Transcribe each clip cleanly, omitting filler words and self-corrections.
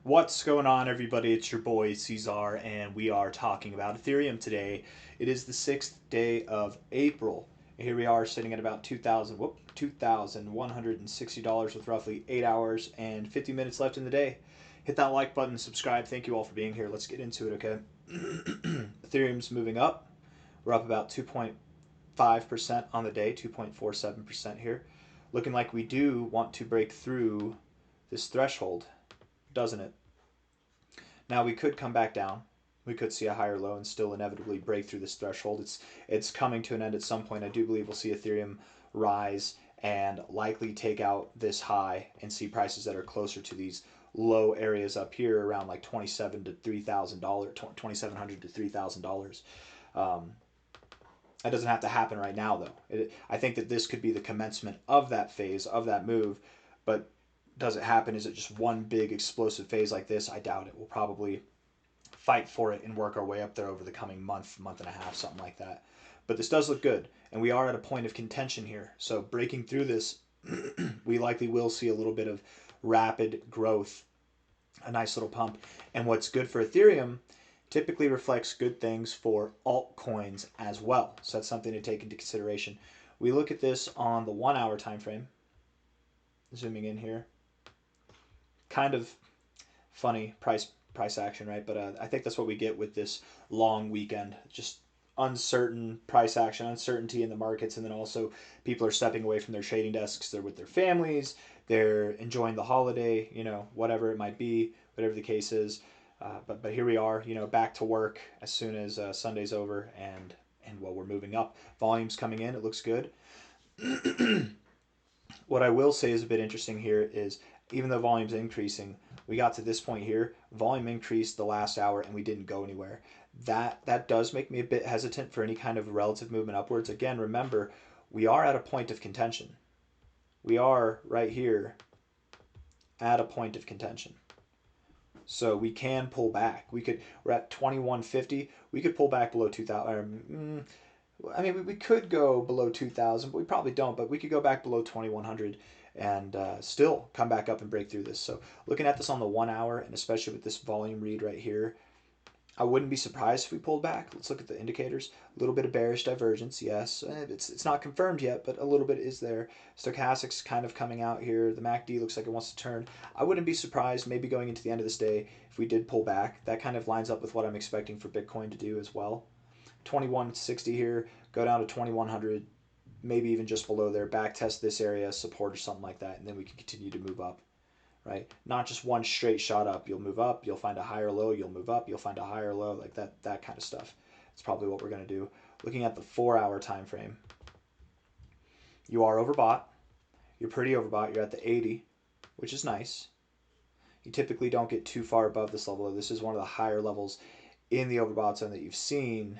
What's going on, everybody? It's your boy C-Zar, and we are talking about Ethereum today. It is the 6th day of April. And here we are sitting at about $2,160 with roughly 8 hours and 50 minutes left in the day. Hit that like button, subscribe. Thank you all for being here. Let's get into it, okay? Ethereum's moving up. We're up about 2.5% on the day, 2.47% here. Looking like we do want to break through this threshold, doesn't it? Now we could come back down. We could see a higher low and still inevitably break through this threshold. It's coming to an end at some point. I do believe we'll see Ethereum rise and likely take out this high and see prices that are closer to these low areas up here around like $2,700 to $3,000. That doesn't have to happen right now though. I think that this could be the commencement of that phase, of that move, but does it happen? Is it just one big explosive phase like this? I doubt it. We'll probably fight for it and work our way up there over the coming month and a half, something like that. But this does look good, and we are at a point of contention here. So breaking through this, we likely will see a little bit of rapid growth, a nice little pump. And what's good for Ethereum typically reflects good things for altcoins as well. So that's something to take into consideration. We look at this on the 1 hour time frame. Zooming in here. Kind of funny price action, right? But I think that's what we get with this long weekend. Just uncertain price action, uncertainty in the markets, and then also people are stepping away from their trading desks. They're with their families. They're enjoying the holiday, whatever it might be, whatever the case is. But here we are, back to work as soon as Sunday's over, and well, we're moving up. Volume's coming in. It looks good. What I will say is a bit interesting here is even though volume's increasing, we got to this point here, volume increased the last hour and we didn't go anywhere. That does make me a bit hesitant for any kind of relative movement upwards. Again, remember, we are at a point of contention. We are right here at a point of contention. So we can pull back. We're at 2150. We could pull back below 2000. I mean, we could go below 2000, but we probably don't. But we could go back below 2100 and still come back up and break through this. So looking at this on the 1 hour, and especially with this volume read right here, I wouldn't be surprised if we pulled back. Let's look at the indicators. A little bit of bearish divergence, yes. It's not confirmed yet, but a little bit is there. Stochastic's kind of coming out here. The MACD looks like it wants to turn. I wouldn't be surprised maybe going into the end of this day if we did pull back. That kind of lines up with what I'm expecting for Bitcoin to do as well. 2160 here, go down to 2100, maybe even just below there, back test this area, support or something like that, and then we can continue to move up, right? Not just one straight shot up. You'll move up, you'll find a higher low, you'll move up, you'll find a higher low, like that kind of stuff. That's probably what we're going to do. Looking at the 4 hour time frame, you are overbought. You're pretty overbought. You're at the 80, which is nice. You typically don't get too far above this level. This is one of the higher levels in the overbought zone that you've seen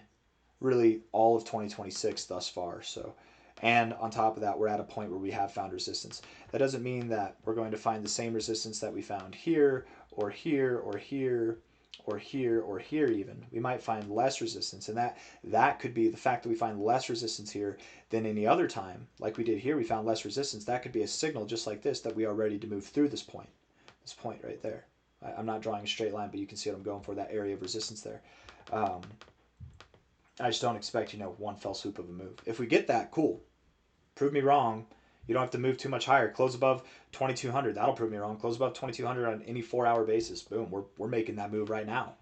really all of 2026 thus far. So, and on top of that, we're at a point where we have found resistance. That doesn't mean that we're going to find the same resistance that we found here or here or here or here or here even. We might find less resistance, and that could be the fact that we find less resistance here than any other time. Like we did here, we found less resistance. That could be a signal just like this that we are ready to move through this point right there. I'm not drawing a straight line, but you can see what I'm going for, that area of resistance there. I just don't expect, one fell swoop of a move. If we get that, cool. Prove me wrong. You don't have to move too much higher. Close above 2200. That'll prove me wrong. Close above 2200 on any 4 hour basis. Boom. We're making that move right now.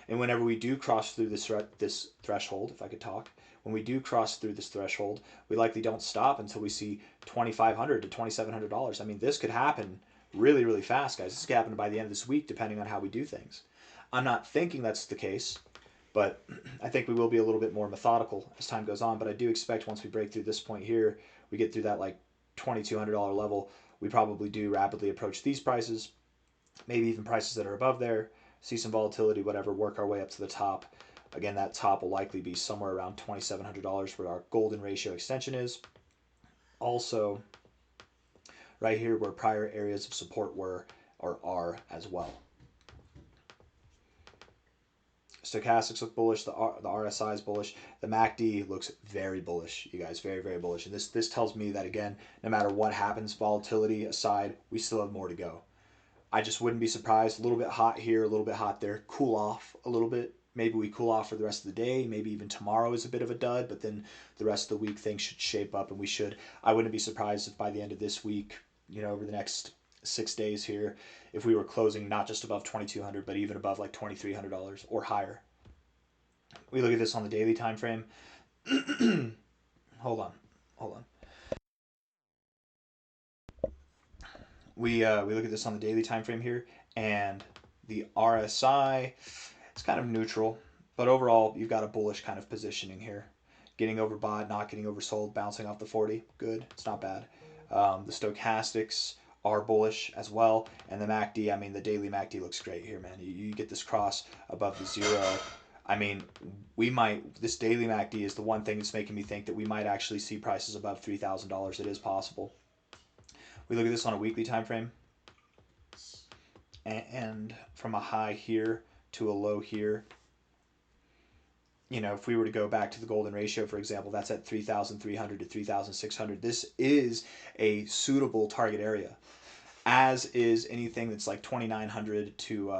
And whenever we do cross through this threshold, if I could talk, when we do cross through this threshold, we likely don't stop until we see $2,500 to $2,700. I mean, this could happen really, really fast, guys. This could happen by the end of this week, depending on how we do things. I'm not thinking that's the case, but I think we will be a little bit more methodical as time goes on. But I do expect once we break through this point here, we get through that like $2,200 level, we probably do rapidly approach these prices, maybe even prices that are above there, see some volatility, whatever, work our way up to the top. Again, that top will likely be somewhere around $2,700 where our golden ratio extension is. Also, right here where prior areas of support were or are as well. Stochastics look bullish. The RSI is bullish. The MACD looks very bullish, you guys, very, very bullish. And this tells me that, again, no matter what happens, volatility aside, we still have more to go. I just wouldn't be surprised. A little bit hot here, a little bit hot there. Cool off a little bit. Maybe we cool off for the rest of the day. Maybe even tomorrow is a bit of a dud, but then the rest of the week things should shape up, and we should. I wouldn't be surprised if by the end of this week, over the next 6 days here, if we were closing not just above 2,200, but even above like $2,300 or higher. We look at this on the daily time frame. hold on, hold on. We look at this on the daily time frame here, and the RSI, it's kind of neutral, but overall you've got a bullish kind of positioning here. Getting overbought, not getting oversold, bouncing off the 40, good. It's not bad. The stochastics are bullish as well, and the MACD. I mean, the daily MACD looks great here, man. You get this cross above the zero. I mean, this daily MACD is the one thing that's making me think that we might actually see prices above $3,000. It is possible. We look at this on a weekly time frame, and from a high here to a low here, if we were to go back to the golden ratio, for example, that's at 3,300 to 3,600. This is a suitable target area, as is anything that's like 2,900 to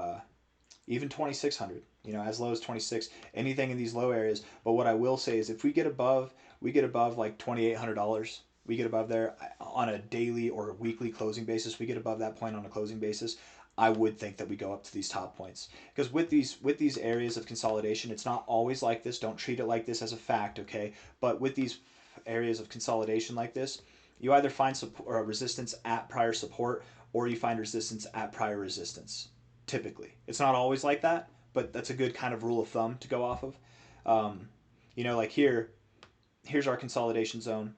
even 2,600. As low as 26. Anything in these low areas. But what I will say is, if we get above like $2,800. We get above there on a daily or weekly closing basis. We get above that point on a closing basis. I would think that we go up to these top points, because with these areas of consolidation, it's not always like this. Don't treat it like this as a fact, okay? But with these areas of consolidation like this, you either find support, resistance at prior support, or you find resistance at prior resistance. Typically, it's not always like that, but that's a good kind of rule of thumb to go off of. Like here's our consolidation zone.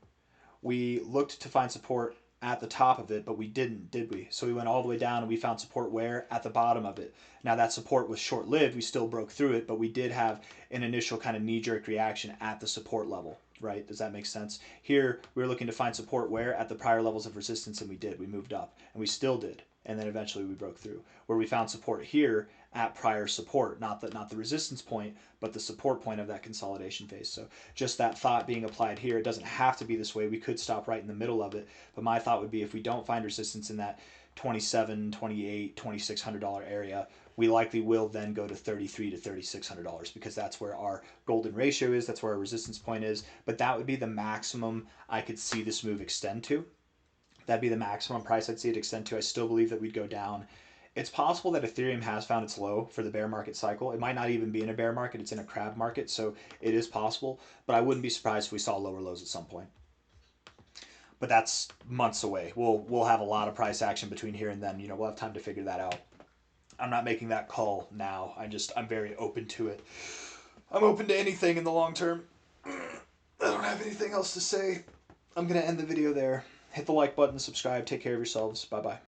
We looked to find support at the top of it, but we didn't, did we? So we went all the way down and we found support where? At the bottom of it. Now that support was short-lived. We still broke through it, but we did have an initial kind of knee-jerk reaction at the support level, right? Does that make sense? Here, we were looking to find support where? At the prior levels of resistance, and we did. We moved up, and we still did. And then eventually we broke through. Where we found support here at prior support, not the resistance point, but the support point of that consolidation phase. So just that thought being applied here. It doesn't have to be this way. We could stop right in the middle of it, but my thought would be, if we don't find resistance in that $27, $28, $2,600 area, we likely will then go to $33 to $3,600, because that's where our golden ratio is. That's where our resistance point is. But that would be the maximum I could see this move extend to. That'd be the maximum price I'd see it extend to. I still believe that we'd go down. It's possible that Ethereum has found its low for the bear market cycle. It might not even be in a bear market. It's in a crab market, so it is possible. But I wouldn't be surprised if we saw lower lows at some point. But that's months away. We'll have a lot of price action between here and then. We'll have time to figure that out. I'm not making that call now. I'm very open to it. I'm open to anything in the long term. I don't have anything else to say. I'm going to end the video there. Hit the like button, subscribe, take care of yourselves. Bye-bye.